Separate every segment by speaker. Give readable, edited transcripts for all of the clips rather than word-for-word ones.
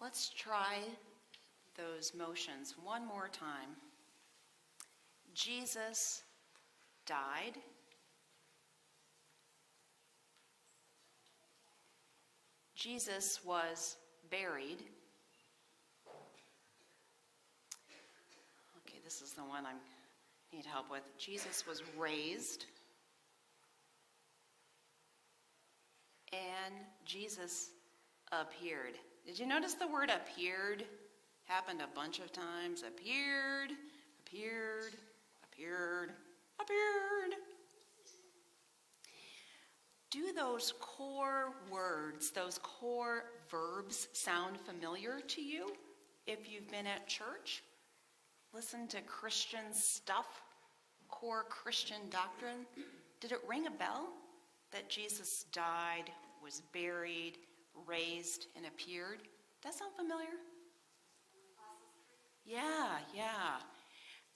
Speaker 1: Let's try those motions one more time. Jesus died. Jesus was buried. Okay, this is the one I need help with. Jesus was raised. And Jesus appeared. Did you notice the word appeared? Happened a bunch of times. Appeared, appeared, appeared, appeared. Do those core words, those core verbs sound familiar to you if you've been at church? Listen to Christian stuff, core Christian doctrine. Did it ring a bell that Jesus died, was buried, raised, and appeared? That sound familiar? Yeah.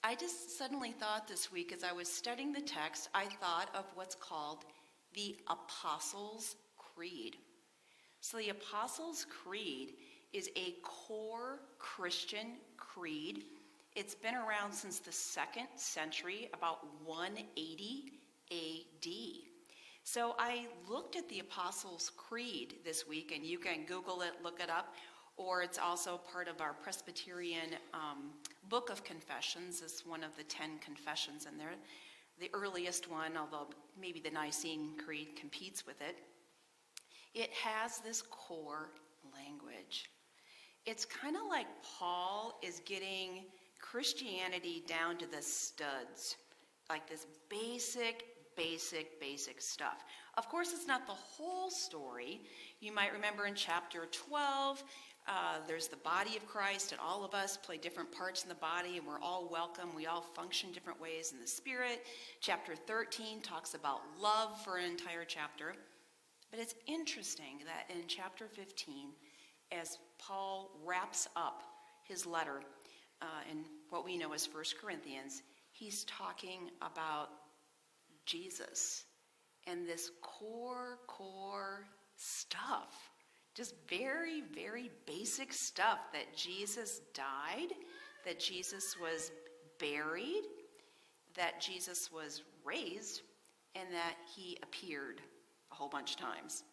Speaker 1: I just suddenly thought this week as I was studying the text, I thought of what's called the Apostles' Creed. So the Apostles' Creed is a core Christian creed. It's been around since the 2nd century, about 180 A.D. So I looked at the Apostles' Creed this week, and you can Google it, look it up, or it's also part of our Presbyterian Book of Confessions. It's one of the 10 confessions in there. The earliest one, although maybe the Nicene Creed competes with it. It has this core language. It's kind of like Paul is getting Christianity down to the studs, like this basic stuff. Of course, it's not the whole story. You might remember in chapter 12, there's the body of Christ, and all of us play different parts in the body, and we're all welcome. We all function different ways in the Spirit. Chapter 13 talks about love for an entire chapter. But it's interesting that in chapter 15, as Paul wraps up his letter in what we know as 1 Corinthians, he's talking about Jesus and this core stuff. Just very basic stuff, that Jesus died, that Jesus was buried, that Jesus was raised, and that he appeared a whole bunch of times.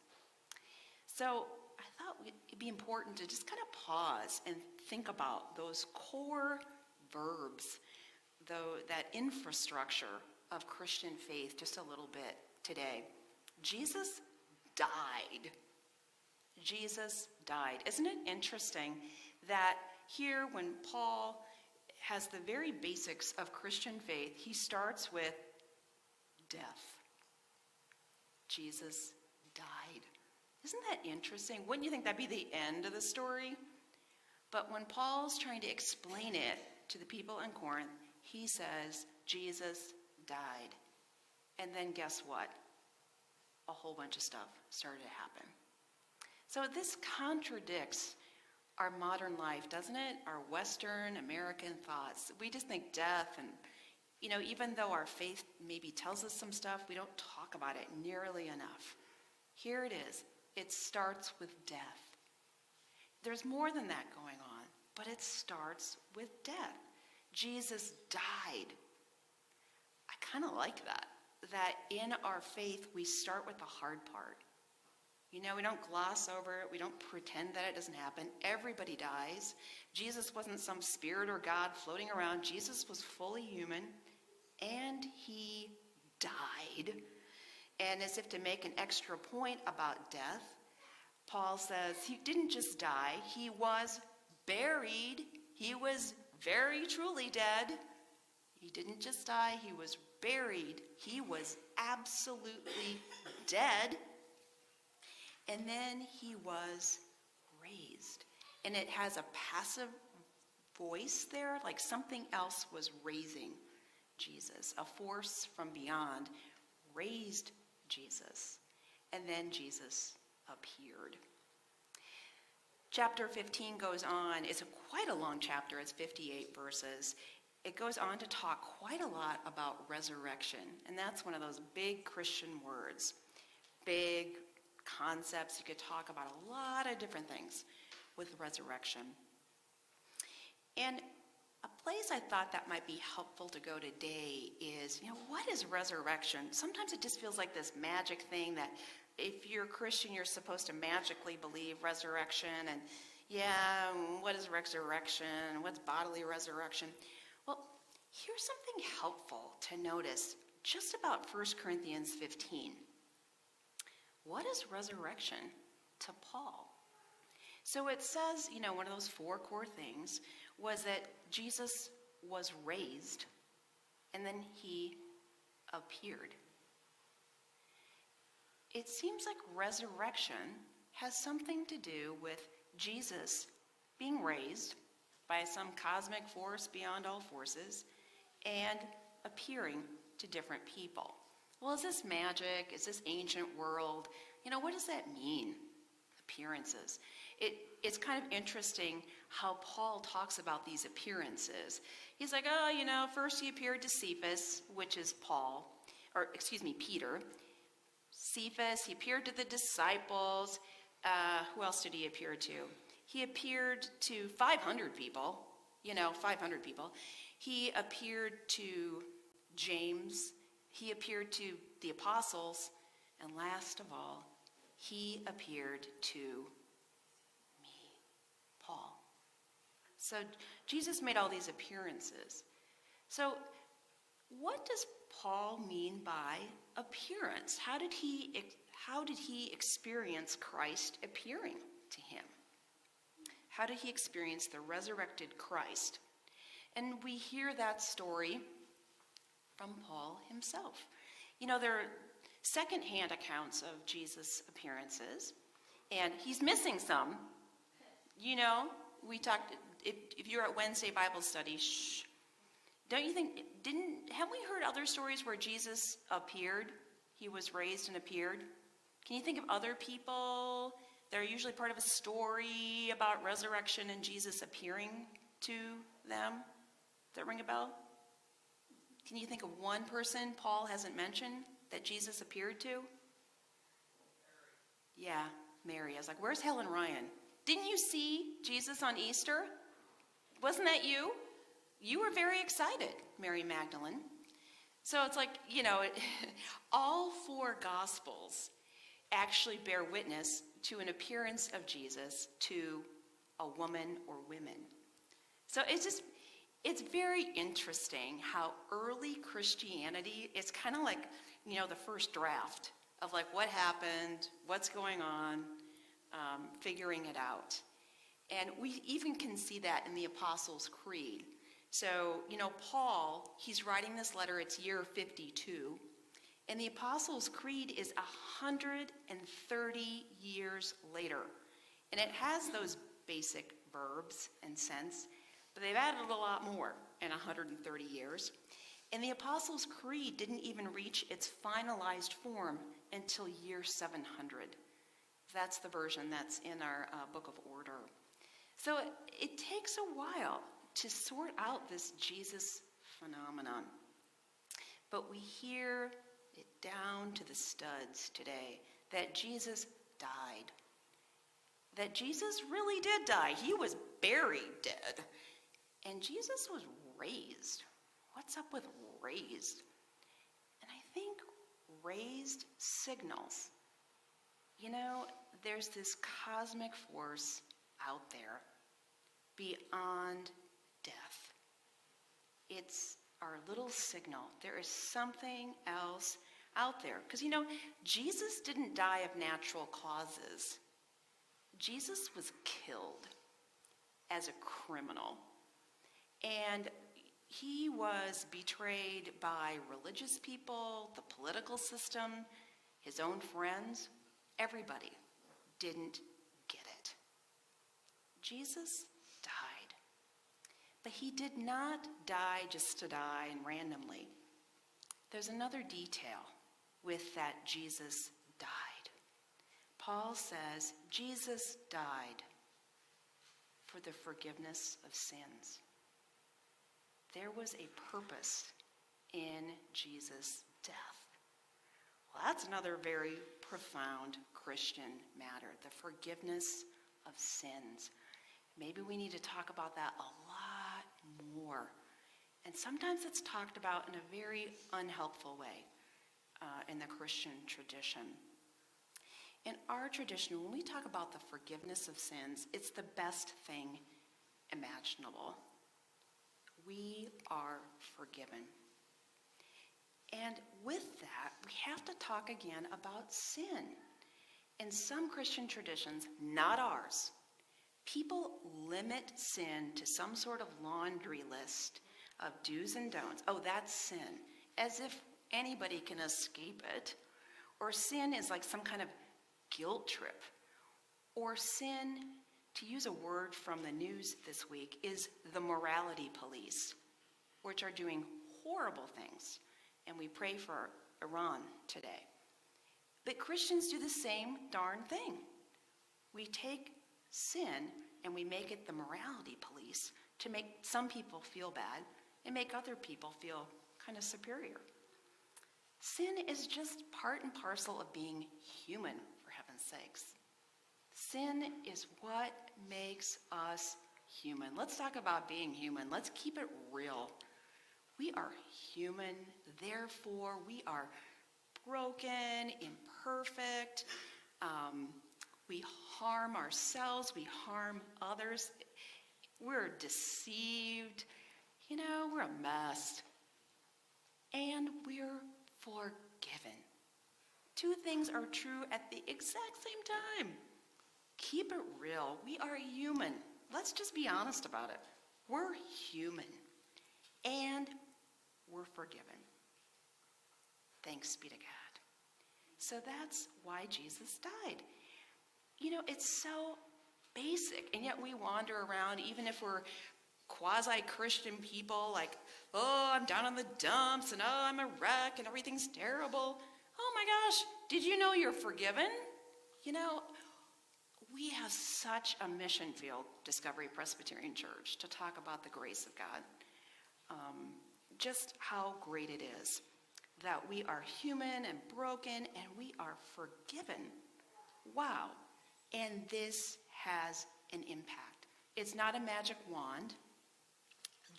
Speaker 1: So I thought it'd be important to just kind of pause and think about those core verbs, though that infrastructure of Christian faith just a little bit today. Jesus died. Jesus died. Isn't it interesting that here when Paul has the very basics of Christian faith, he starts with death. Jesus died. Isn't that interesting? Wouldn't you think that'd be the end of the story? But when Paul's trying to explain it to the people in Corinth, he says, Jesus died. And then guess what? A whole bunch of stuff started to happen. So this contradicts our modern life, doesn't it? Our Western American thoughts. We just think death, and even though our faith maybe tells us some stuff, we don't talk about it nearly enough. Here it is. It starts with death. There's more than that going on, but it starts with death. Jesus died. I kind of like that in our faith we start with the hard part. We don't gloss over it. We don't pretend that it doesn't happen. Everybody dies. Jesus wasn't some spirit or God floating around. Jesus was fully human, and he died. And as if to make an extra point about death, Paul says he didn't just die. He was buried. He was very truly dead. He didn't just die. He was buried. He was absolutely dead. And then he was raised. And it has a passive voice there, like something else was raising Jesus. A force from beyond raised Jesus. And then Jesus appeared. Chapter 15 goes on. It's quite a long chapter. It's 58 verses. It goes on to talk quite a lot about resurrection. And that's one of those big Christian words. Big concepts. You could talk about a lot of different things. with resurrection. And a place I thought that might be helpful to go today is, what is resurrection? Sometimes it just feels like this magic thing that if you're a Christian, you're supposed to magically believe resurrection. And what is resurrection? What's bodily resurrection? Well, here's something helpful to notice just about 1 Corinthians 15. What is resurrection to Paul? So it says, one of those 4 core things was that Jesus was raised and then he appeared. It seems like resurrection has something to do with Jesus being raised by some cosmic force beyond all forces and appearing to different people. Well, is this magic? Is this ancient world? What does that mean? Appearances. It's kind of interesting how Paul talks about these appearances. He's like, first he appeared to Cephas, which is Peter. Cephas, he appeared to the disciples. Who else did he appear to? He appeared to 500 people. 500 people. He appeared to James. He appeared to the apostles. And last of all, he appeared to me, Paul. So Jesus made all these appearances. So what does Paul mean by appearance? How did he experience Christ appearing to him? How did he experience the resurrected Christ? And we hear that story from Paul himself. There are secondhand accounts of Jesus' appearances, and he's missing some. We talked, if you're at Wednesday Bible study, don't you think, have we heard other stories where Jesus appeared? He was raised and appeared. Can you think of other people that are usually part of a story about resurrection and Jesus appearing to them? Does that ring a bell? Can you think of one person Paul hasn't mentioned that Jesus appeared to? Yeah, Mary. I was like, where's Helen Ryan? Didn't you see Jesus on Easter? Wasn't that you? You were very excited, Mary Magdalene. So it's like, all 4 Gospels actually bear witness to an appearance of Jesus to a woman or women. So it's very interesting how early Christianity, it's kind of like, the first draft of like what happened, what's going on, figuring it out. And we even can see that in the Apostles' Creed. So, Paul, he's writing this letter, it's year 52, and the Apostles' Creed is 130 years later. And it has those basic verbs and sense, but they've added a lot more in 130 years. And the Apostles' Creed didn't even reach its finalized form until year 700. That's the version that's in our Book of Order. So it takes a while to sort out this Jesus phenomenon. But we hear it down to the studs today that Jesus died. That Jesus really did die. He was buried dead. And Jesus was raised. What's up with raised? And I think raised signals. There's this cosmic force out there beyond death. It's our little signal. There is something else out there. Because, Jesus didn't die of natural causes. Jesus was killed as a criminal. And he was betrayed by religious people, the political system, his own friends. Everybody didn't get it. Jesus died. But he did not die just to die and randomly. There's another detail with that Jesus died. Paul says Jesus died for the forgiveness of sins. There was a purpose in Jesus' death. Well, that's another very profound Christian matter, the forgiveness of sins. Maybe we need to talk about that a lot more. And sometimes it's talked about in a very unhelpful way in the Christian tradition. In our tradition, when we talk about the forgiveness of sins, it's the best thing imaginable. We are forgiven. And with that, we have to talk again about sin. In some Christian traditions, not ours, people limit sin to some sort of laundry list of do's and don'ts. Oh, that's sin. As if anybody can escape it. Or sin is like some kind of guilt trip. Or sin, to use a word from the news this week, is the morality police, which are doing horrible things. And we pray for Iran today. But Christians do the same darn thing. We take sin and we make it the morality police to make some people feel bad and make other people feel kind of superior. Sin is just part and parcel of being human, for heaven's sakes. Sin is what makes us human. Let's talk about being human. Let's keep it real. We are human, therefore we are broken, imperfect. We harm ourselves, we harm others. We're deceived. We're a mess. And we're forgiven. Two things are true at the exact same time. Keep it real. We are human. Let's just be honest about it. We're human. And we're forgiven. Thanks be to God. So that's why Jesus died. It's so basic, and yet we wander around, even if we're quasi-Christian people, like, oh, I'm down in the dumps, and oh, I'm a wreck, and everything's terrible. Oh my gosh, did you know you're forgiven? We have such a mission field, Discovery Presbyterian Church, to talk about the grace of God. Just how great it is that we are human and broken and we are forgiven. Wow. And this has an impact. It's not a magic wand.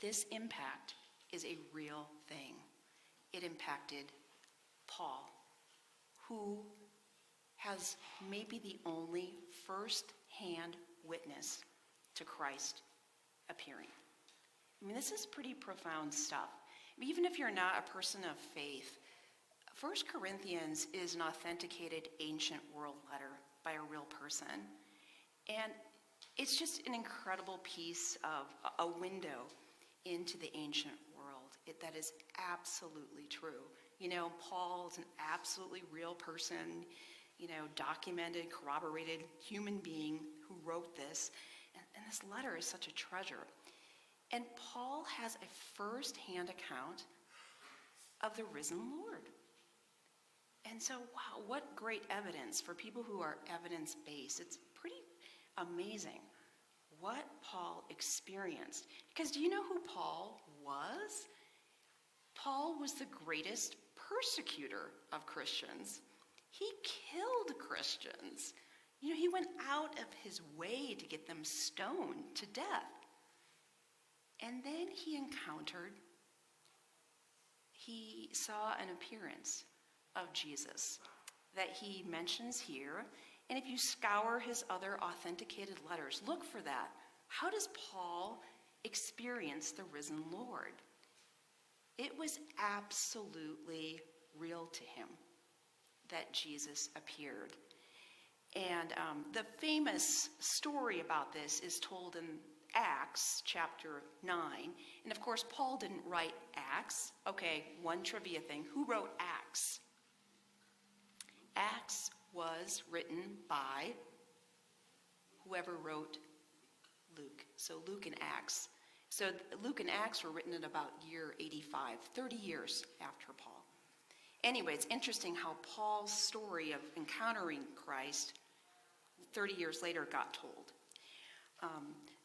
Speaker 1: This impact is a real thing. It impacted Paul, who has maybe the only first-hand witness to Christ appearing. This is pretty profound stuff. Even if you're not a person of faith, 1 Corinthians is an authenticated ancient world letter by a real person. And it's just an incredible piece of a window into the ancient world. That is absolutely true. Paul is an absolutely real person, documented, corroborated human being who wrote this. And this letter is such a treasure. And Paul has a first-hand account of the risen Lord. And so, wow, what great evidence for people who are evidence-based. It's pretty amazing what Paul experienced. Because do you know who Paul was? Paul was the greatest persecutor of Christians. He killed Christians. He went out of his way to get them stoned to death. And then he saw an appearance of Jesus that he mentions here. And if you scour his other authenticated letters, look for that. How does Paul experience the risen Lord? It was absolutely real to him that Jesus appeared. And the famous story about this is told in Acts chapter 9. And of course, Paul didn't write Acts. Okay, one trivia thing. Who wrote Acts? Acts was written by whoever wrote Luke. So Luke and Acts. So Luke and Acts were written at about year 85, 30 years after Paul. Anyway, it's interesting how Paul's story of encountering Christ 30 years later got told.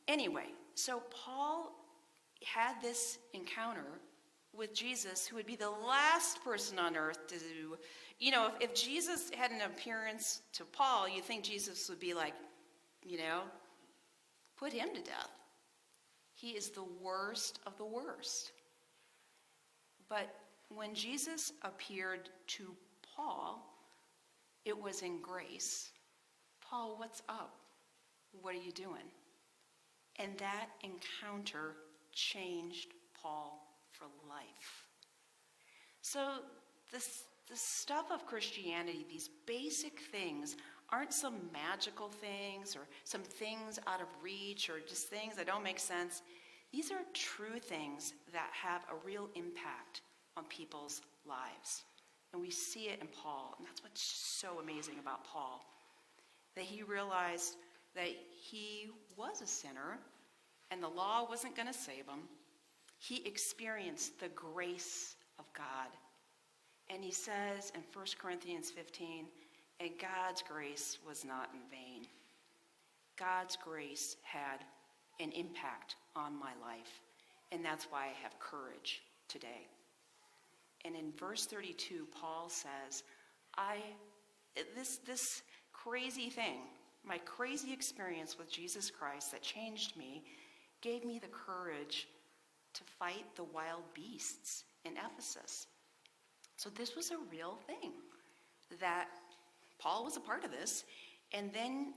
Speaker 1: Anyway, so Paul had this encounter with Jesus, who would be the last person on earth to do. If Jesus had an appearance to Paul, you think Jesus would be like, put him to death. He is the worst of the worst. But when Jesus appeared to Paul, it was in grace. Paul, what's up? What are you doing? And that encounter changed Paul for life. So the stuff of Christianity, these basic things, aren't some magical things or some things out of reach or just things that don't make sense. These are true things that have a real impact on people's lives. And we see it in Paul. And that's what's so amazing about Paul. That he realized that he was a sinner and the law wasn't going to save him. He experienced the grace of God. And he says in 1 Corinthians 15, and God's grace was not in vain. God's grace had an impact on my life. And that's why I have courage today. And in verse 32, Paul says, this crazy thing, my crazy experience with Jesus Christ that changed me, gave me the courage to fight the wild beasts in Ephesus. So this was a real thing that Paul was a part of this. And then,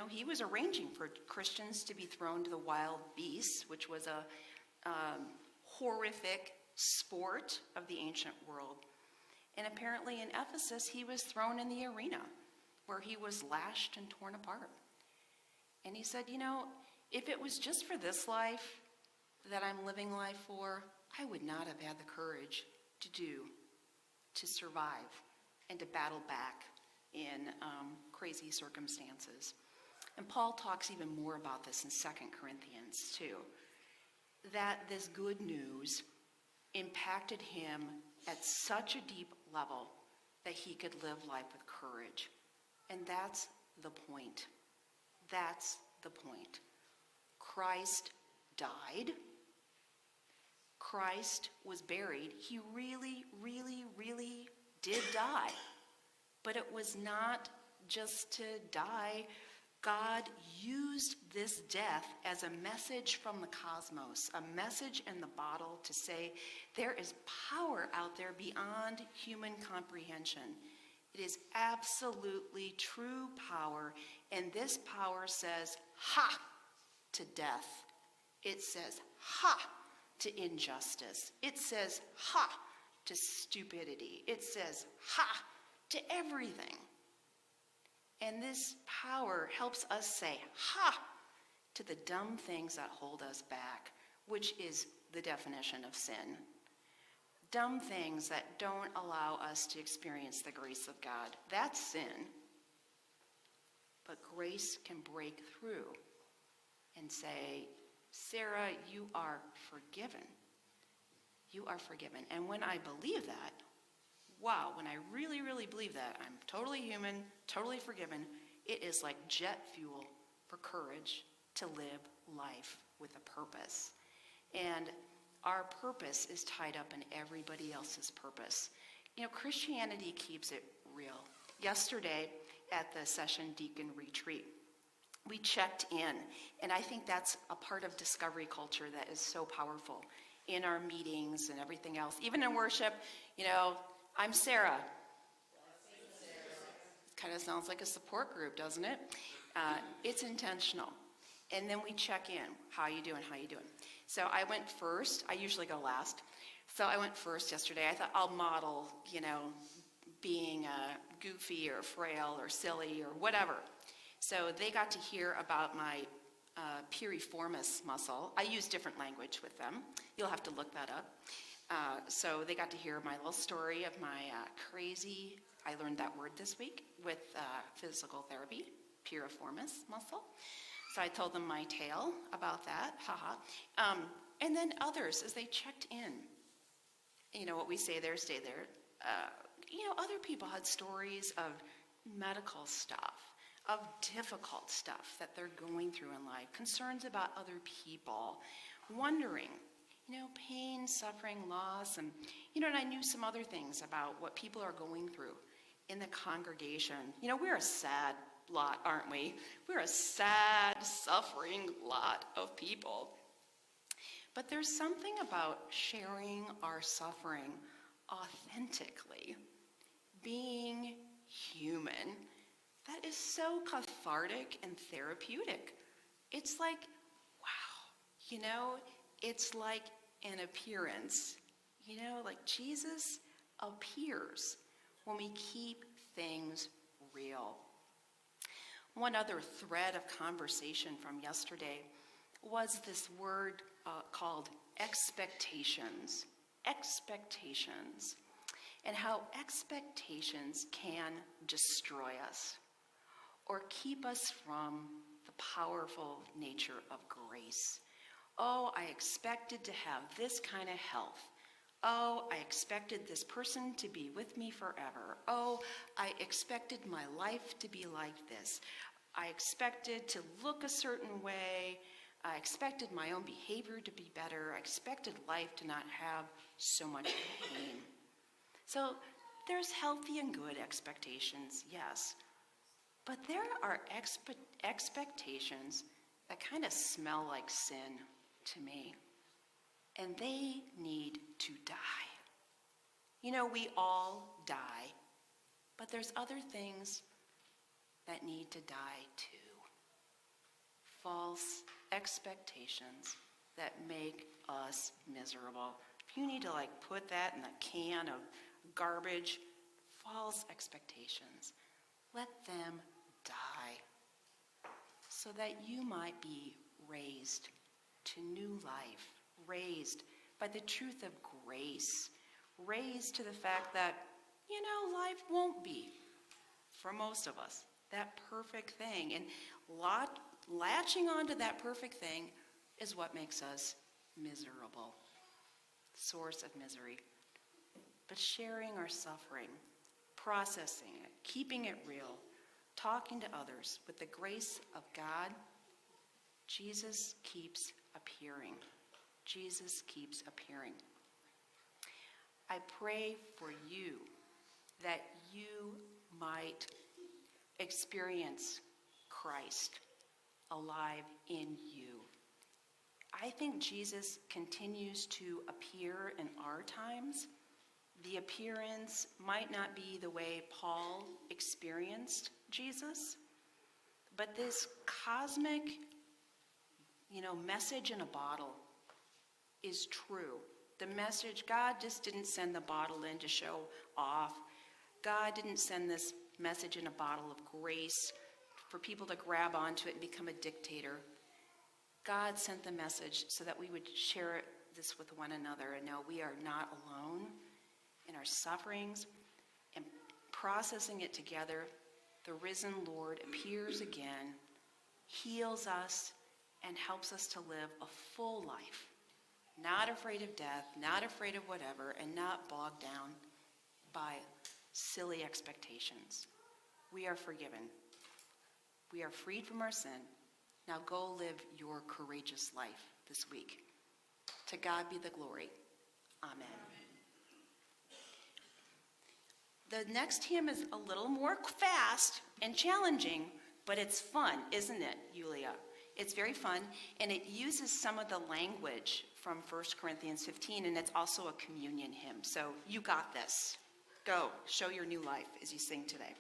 Speaker 1: he was arranging for Christians to be thrown to the wild beasts, which was a horrific sport of the ancient world. And apparently in Ephesus, he was thrown in the arena where he was lashed and torn apart. And he said, if it was just for this life that I'm living life for, I would not have had the courage to survive and to battle back in crazy circumstances. And Paul talks even more about this in 2 Corinthians 2, that this good news impacted him at such a deep level that he could live life with courage. And that's the point. That's the point. Christ died. Christ was buried. He really, really, really did die. But it was not just to die. God used this death as a message from the cosmos, a message in the bottle to say there is power out there beyond human comprehension. It is absolutely true power, and this power says, ha, to death. It says, ha, to injustice. It says, ha, to stupidity. It says, ha, to everything. And this power helps us say, ha, to the dumb things that hold us back, which is the definition of sin. Dumb things that don't allow us to experience the grace of God. That's sin. But grace can break through and say, Sarah, you are forgiven. You are forgiven. And when I believe that, wow, when I really, really believe that, I'm totally human, totally forgiven, it is like jet fuel for courage to live life with a purpose. And our purpose is tied up in everybody else's purpose. Christianity keeps it real. Yesterday at the Session Deacon Retreat, we checked in, and I think that's a part of discovery culture that is so powerful in our meetings and everything else. Even in worship, I'm Sarah. It kind of sounds like a support group, doesn't it? It's intentional. And then we check in. How you doing? How you doing? So I went first. I usually go last. So I went first yesterday. I thought I'll model, being goofy or frail or silly or whatever. So they got to hear about my piriformis muscle. I use different language with them. You'll have to look that up. So they got to hear my little story of my crazy, I learned that word this week, with physical therapy, piriformis muscle. So I told them my tale about that, haha. And then others, as they checked in, what we say there, stay there. Other people had stories of medical stuff, of difficult stuff that they're going through in life, concerns about other people, wondering, pain, suffering, loss, and I knew some other things about what people are going through in the congregation. We're a sad lot, aren't we? We're a sad, suffering lot of people. But there's something about sharing our suffering authentically, being human, that is so cathartic and therapeutic. It's like, wow, it's like an appearance. Like Jesus appears when we keep things real. One other thread of conversation from yesterday was this word called expectations. Expectations. And how expectations can destroy us or keep us from the powerful nature of grace. Oh, I expected to have this kind of health. Oh, I expected this person to be with me forever. Oh, I expected my life to be like this. I expected to look a certain way. I expected my own behavior to be better. I expected life to not have so much pain. So there's healthy and good expectations, yes. But there are expectations that kind of smell like sin to me. And they need to die. We all die. But there's other things that need to die too. False expectations that make us miserable. If you need to put that in a can of garbage, false expectations, let them die so that you might be raised to new life, raised by the truth of grace, raised to the fact that, life won't be, for most of us, that perfect thing. And latching onto that perfect thing is what makes us miserable, source of misery. But sharing our suffering, processing it, keeping it real, talking to others with the grace of God, Jesus keeps appearing. Jesus keeps appearing. I pray for you that you might experience Christ alive in you. I think Jesus continues to appear in our times. The appearance might not be the way Paul experienced Jesus, but this cosmic, message in a bottle is true. The message, God just didn't send the bottle in to show off. God didn't send this message in a bottle of grace for people to grab onto it and become a dictator. God sent the message so that we would share this with one another and know we are not alone in our sufferings. And processing it together, the risen Lord appears again, heals us, and helps us to live a full life. Not afraid of death, not afraid of whatever, and not bogged down by silly expectations. We are forgiven. We are freed from our sin. Now go live your courageous life this week. To God be the glory. Amen. The next hymn is a little more fast and challenging, but it's fun, isn't it, Yulia? It's very fun, and it uses some of the language from 1 Corinthians 15, and it's also a communion hymn. So you got this. Go, show your new life as you sing today.